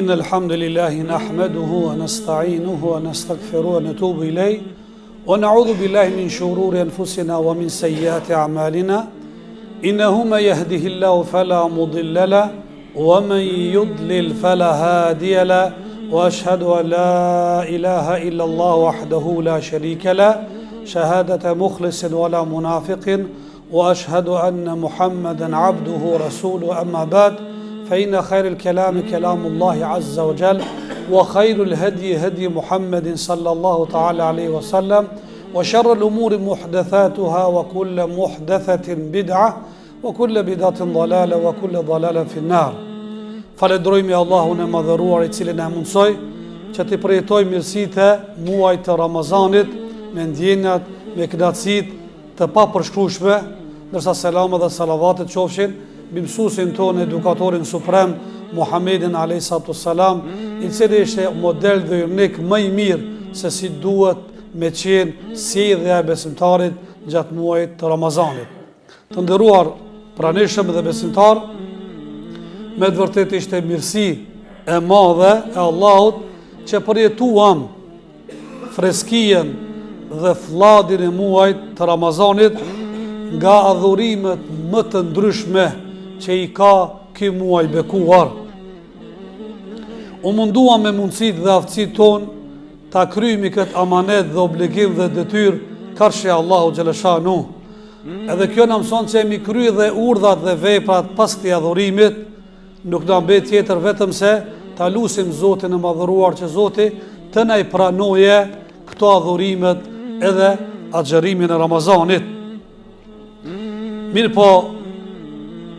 إن الحمد لله نحمده ونستعينه ونستغفره ونتوب إليه ونعوذ بالله من شرور أنفسنا ومن سيئات أعمالنا إنه من يهده الله فلا مضل له ومن يضلل فلا هادي له وأشهد أن لا إله إلا الله وحده لا شريك له شهادة مخلص ولا منافق وأشهد أن محمدا عبده ورسوله أما بعد فإن خير الكلام كلام الله عز وجل وخير الهدي هدي محمد صلى الله تعالى عليه وسلم وشر الأمور محدثاتها وكل محدثة بدعة وكل بدعة ضلالة وكل ضلالة في النار. Falenderojmë Allahun e madhëruar i cili na mundsoi që të përjetojmë mirësitë e muajit të Ramazanit me ndjenjat, me kënaqësitë të papërshkrueshme, ndërsa selamat dhe salavatet qofshin mbi mësuesin tonë, edukatorin suprem Muhammedin alayhi salatu wassalam, i cili ishte model dhe urnik më i mirë se si duhet me qenë sjellja e besimtarit gjatë muajit të Ramazanit. Të nderuar pranishëm dhe besimtar, me të vërtet ishte mirësi e madhe e Allahut që përjetuam freskien dhe fladin e muajit të Ramazanit nga adhurimet më të ndryshme që i ka ky muaj bekuar. U munduam me mundësit dhe aftësit ton ta kryemi këtë amanet dhe obligim dhe detyr karshi Allahu xhaleshanu. Edhe kjo na mëson që jemi kry dhe urdhat dhe veprat pas këtij adhurimit, nuk na mbet tjetër vetëm se ta lutim Zotin e madhëruar që Zoti të na i pranoje këto adhurimet edhe agjërimin e Ramazanit. Mirë po,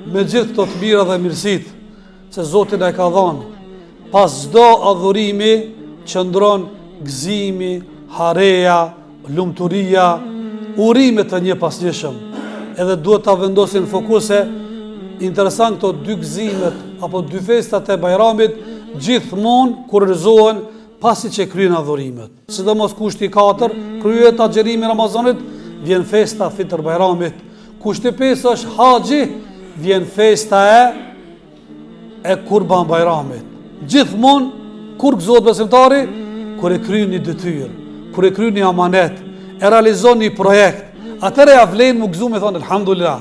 me gjithë këto të mira dhe mirësit që Zoti na ka dhënë, pas çdo adhurimi qëndron gëzimi, hareja, lumturia, urime të një pas njëshëm. Edhe duhet ta vendosin fokuse. Interesant, këto dy gëzimet apo dy festat e Bajramit gjithmonë kurrizohen pasi që kryen adhurimet. Sidomos kushti 4, kryet agjërimi i Ramazanit, vjen festa Fitr Bajramit. Kushti 5 është haxhi, vjen festa e Kurban Bajramit. Gjithmonë kur gëzohet besimtari, kur e kryen një detyrë, kur e kryen një amanet, e realizon një projekt, atëherë ja vlen mu gëzu me thonë elhamdulillah.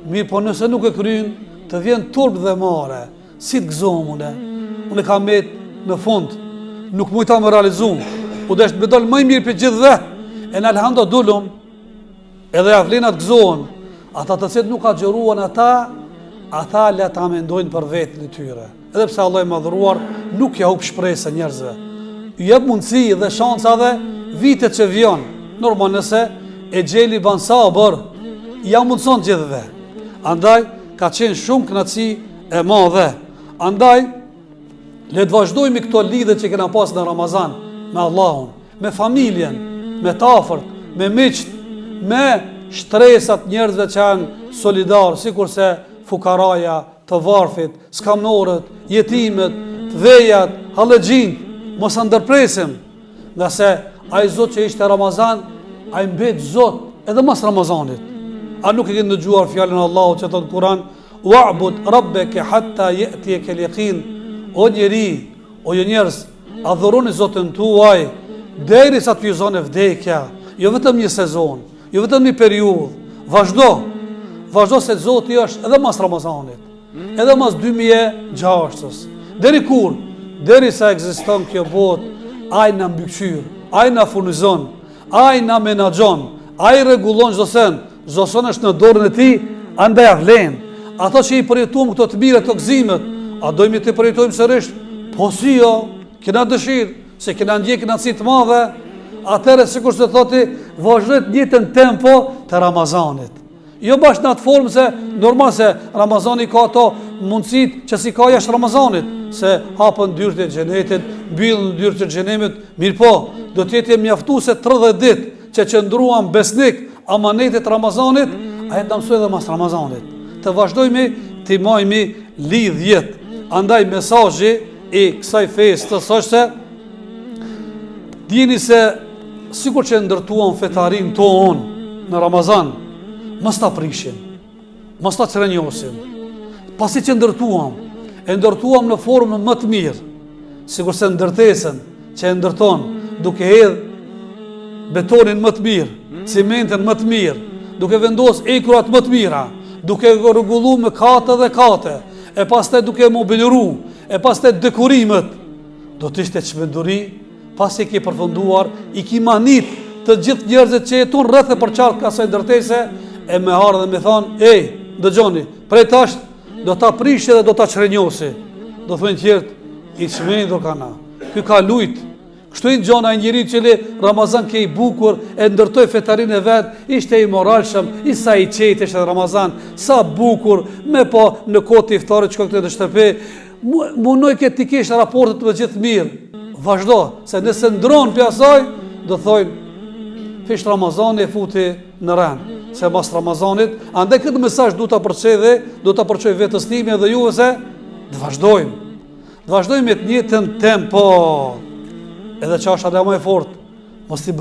Mirë po nëse nuk e kryen, të vjen turp dhe mare, si të gëzom unë e kam met në fund, nuk mujta me realizu, u desh me dal më i mirë për gjithë dhe, e në elhamdo dullum, edhe ja vlenat gëzohen, ata të cilët nuk agjeruan ata le ta mendojnë për vetën e tyre. Edhe pse Allah i madhëruar nuk ja hup shpresë njerëzve. Ju jep mundësi dhe shansa dhe vitet që vjen. Normal nëse e gjeli ban sabër, ja mundson gjithëve. Andaj ka qenë shumë kënaqësi e madhe. Andaj le të vazhdojmë këto lidhje që kena pas në Ramazan me Allahun, me familjen, me të afërt, me miqt, me shtresat njerëzve që janë solidar, sikurse fukaraja, të varfit, skamnorët, jetimet, të vejat, hallexhin, mos ndërpresim, nga se ai Zot që ishte Ramazan, ai mbet Zot edhe mas Ramazanit. A nuk e kënë dëgjuar fjallën Allahu që thotë në Kur'an, wa'bud rabbeke hatta ya'tiyaka al-yaqin. O njeri, o ju njerëz, adhuroni Zotin tuaj derisa t'ju vijë vdekja, jo vetëm një sezon, jo vetëm një periudhë. Vazhdo se Zoti është edhe mas Ramazanit, edhe mas 2006-s. Deri kur? Derisa ekziston kjo botë, ai na mbikëqyr, ai na furnizon, ai na menaxhon, ai rregullon çdo send. Zoson është në dorën e tij, andaj vlen. Ato që i përjetuam këto të mira, këto gëzimet, a dojmë të përjetojmë sërish? Po si jo, kena dëshirë, se kena ndjek kënaqësi të madhe, atëherë sikur se thoti, vazhdojmë të njëjtën tempo të Ramazanit. Jo bash në atë formë se normal se Ramazani ka ato mundësit që si ka jashtë Ramazanit, se hapën dyrët e xhenetit, mbyllën dyrët e xhenemit, mirë po, do të jetë mjaftuese 30 ditë që qëndruam besnik amanetit Ramazanit, a jetë mësoj dhe mas Ramazanit. Të vazhdojmë të imajmi lidhjet. Andaj mesazhi i kësaj festës është se dini se sikur që ndërtuam fetarin tonë në Ramazan, mos ta prishin, mos ta çrenjosim. Pasi që ndërtuam në formën më të mirë, sikurse ndërtesën që e ndërton duke hedh betonin më të mirë, cimentin më të mirë, duke vendos ekrat më të mira, duke rregulluar me kate dhe kate, e pastaj duke mobiliru, e pastaj dekorimet, do të ishte çmenduri, pasi ke përfunduar, i ki manit të gjithë njerëzit që jeton rreth e përqartë kësaj ndërtese, e me ardhe dhe me thonë, dëgjoni, prej tash do ta prishi dhe do ta çrenjosi. Do thonë tjerët, i çmendur kana. Ky ka lujt. Kështu i gjona e njëri që Ramazan ke i bukur, e ndërtoj fetarin e vet, ishte i moralshëm, i sa i qetë ishte Ramazan, sa bukur, me po në kohë të iftarit që këtë në shtëpi, munoj ke ti kesh raportet me gjithë mirë. Vazhdo, se nëse ndron për asaj, do thojnë, fish Ramazani e futi në rend, se mas Ramazanit, ande këtë mesazh du ta përçej dhe do ta përçoj vetës time dhe juve se të vazhdojmë. Të vazhdojmë me të njëjtën tempo. Edhe që është adema e fort, mos t'i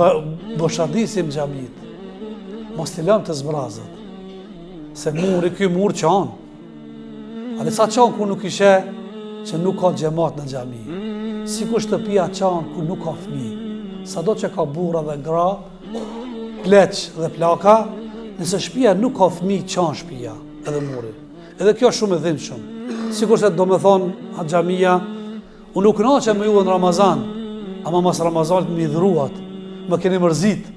boshadisim xhamit, mos t'i lëm të zbrazët, se ky mur qanë. A dhe sa qanë ku nuk ishe që nuk ka xhamat në xhami, sikur shtëpia qanë ku nuk ka fëmijë, sado që ka burra dhe gra, pleq dhe plaka, nëse shtëpia nuk ka fëmijë, qanë shtëpia edhe muri. Edhe kjo është shumë e dhimbshëm. Sikur se do me thonë a xhamia, unë nuk kënaqem me juve në Ramazan, ama mas Ramazanit më idhruat, më keni mërzit,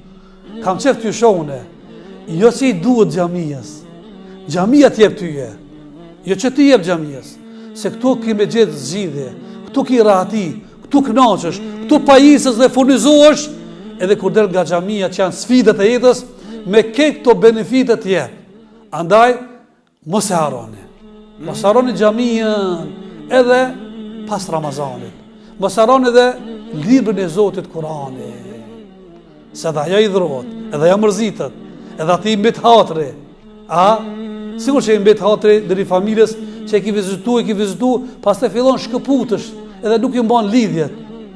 kam qef t'ju shone, jo që i duhet xhamias, xhamia t'jep tyje, jo që ti jep xhamias, se këtu kime gjithë zgjidhje, këtu ki rahati, këtu kënaqesh, këtu pajisës dhe furnizohesh, edhe kur del nga xhamia që janë sfidat e jetës, me ke këto benefitet t'jep. Andaj, mos e harroni. Mos harroni xhamian edhe pas Ramazanit. Mos harroni edhe librin e Zotit Kurani. Se edhe ajo i dhrohet, edhe ajo mërzitet, edhe ati i mbet hatri. Sigur që i mbet hatri deri familjes që e ki vizitu, pas të fillon shkëputësh, edhe nuk i mban lidhjet.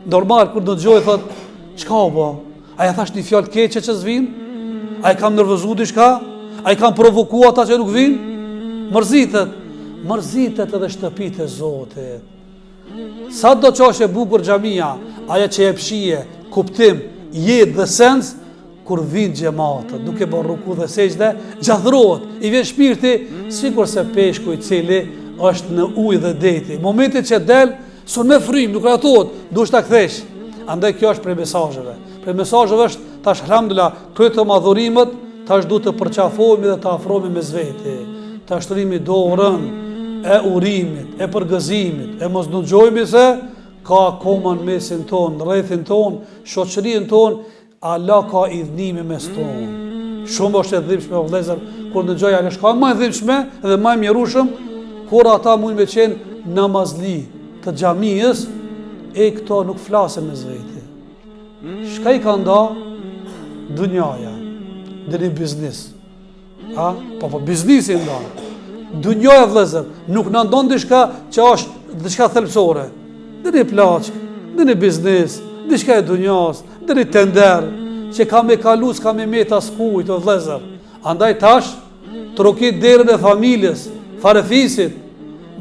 Normal, kur do të gjoj, thot, qka o bo? A ja thash një fjallë keqe që s'vin? A i kam nërvëzu diçka? A i kam provoku ata që nuk vin? Mërzitet edhe shtëpit e Zotit. Sa do që është e bukur xhamia, aja që e pshije, kuptim, jetë dhe sens, kur vinë xhamatët, duke bërë ruku dhe sejdë, gjathrot, i vjen shpirti, sikur se peshku i cili është në ujë dhe deti. Momentit që del, sun me frym, nuk ratohet, duhet ta kthesh. Andaj kjo është prej mesazheve. Prej mesazheve është, tash alhamdulillah, këto madhurimet, tash duhet të përqafohemi dhe të afrohemi mes veti. Ta shtrimi dorën e urimit, e përgëzimit, e mos dëgjojmë se ka akoma në mesin ton, në rrethin ton, shoqërinë ton, Allah ka idhnime mes ton. Shumë është e dhimbshme o vëllezër, kur dëgjoj alesh ka më e dhimbshme dhe më e mjerueshëm, kur ata mund me qenë namazli të xhamisë, e këto nuk flasin mes veti. Shka i ka nda? Dunjaja, deri biznis. Po biznisi nda. Dunjaja vëllezër, nuk na ndon diçka që është diçka thelbësore. Deri plaçk, deri biznis, diçka e dunjas, deri tender, që ka me kalu, s'ka me meta skujt, o vëllezër. Andaj tash, trokit derën e familjes, farefisit,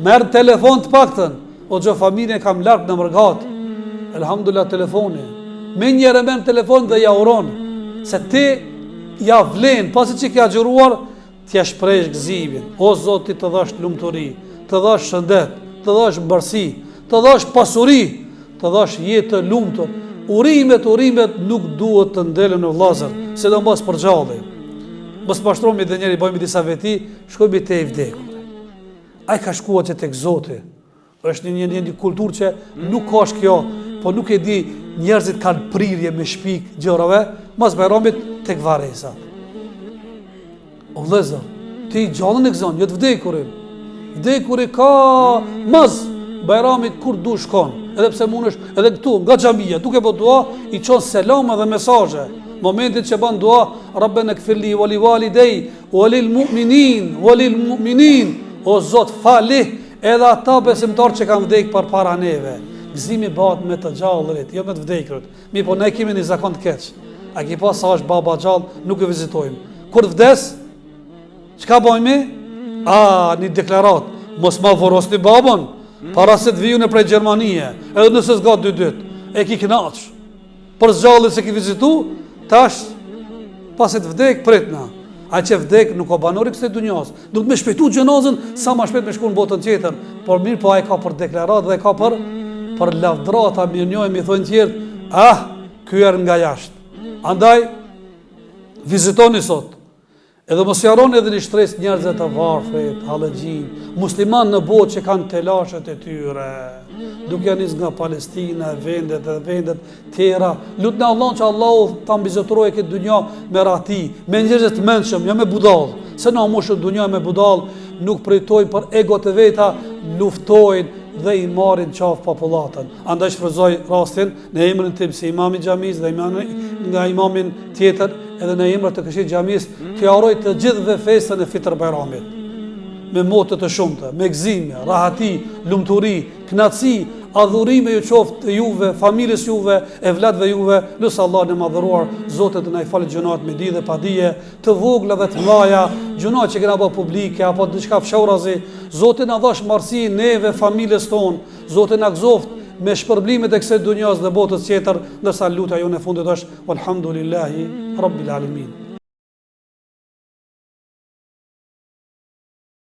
merë telefon të paktën, o gjo familje kam larkë në mërgat, elhamdulillah telefoni, me njëre merë telefon dhe ja uron, se ti ja vlen, pasi që kja gjëruar, t'ja shprejsh gëzimin, o Zoti të dhash lumëturi, të dhash shëndet, të dhash bërsi, të dhash pasuri, të dhash jetë të lumëtur. Urimet nuk duhet të ndelen në vllazër, se do mos përgjalli. Mos pashtrohemi dhe njëri bëjmë disa veti, shkojmë te i vdekur. Ai ka shkuar që tek Zoti. Është një kulturë që nuk ka kjo, po nuk e di njerëzit kanë prirje me shpik gjërave, mas Bajramit tek varresat. O vëllezër, ti gjallën e gëzon, jo të vdekurin. Vdekuri ka mas Bajramit kur du shkon, edhe pse mundesh edhe këtu nga xhamia, duke bë dua, i çon selam dhe mesazhe. Momentit që bën dua, Rabbena ighfirli wa liwalidayya wa lil mu'minin, o Zot fali edhe ata besimtarë që kanë vdekur përpara neve. Gëzimi bëhet me të gjallërit, jo me të vdekurit. Mi po ne kemi një zakon të keq. A ki pas sa është baba gjallë, nuk e vizitojmë. Kur vdes, çka bëjmë? Një deklarat, mos ma vorosni babën, para se të viju në prej Gjermanie, edhe nëse s'ka 2 ditë, e ki knaq. Për zgjallit se ki vizitu, tash, pasit vdek, pritna. A që vdek nuk o banori kësaj dunjas. Nuk me shpejtu gjenazën, sa ma shpejt me shku në botën tjetër. Por mirë, po a e ka për deklarat dhe ka për lavdrata, mirë njojë, mi thojnë tjertë, kyer nga jashtë. Andaj, vizitoni sot. Edhe mos jaron edhe një shtres njerëzve të varfrit, halëgjin, musliman në botë që kanë telashet e tyre, duke nis nga Palestina, vendet tjera. Lutni Allahun që Allahu ta mbizotërojë këtë dunjë me rahati, me njerëz të mendshëm, jo me budall. Se na moshë dunjë me budall, nuk pritojnë për egot e veta, luftojnë dhe i marrin qafë popullatën. Andaj shfrytëzoj rastin në emrin tim si imam i xhamisë dhe nga imamin tjetër edhe në emër të këshillit xhamis, të uroj të gjithëve festën e Fitr Bayramit. Me motë të shumta, me gëzime, rahati, lumturi, kënaqësi, adhurime ju qoftë juve, familjes juve, evlatëve juve. Lutë Allahun e madhëruar, Zoti të na i falë gjunat me di dhe pa dije, të vogla dhe të mëdha, gjunat që kena bërë publike apo diçka fshaurazi. Zoti na dhash marrësi neve, familjes tonë. Zoti na gëzoft me shpërblimet e kësaj dunjas dhe botës tjetër, ndërsa lutja jonë e fundit është walhamdulillahi rabbil alamin.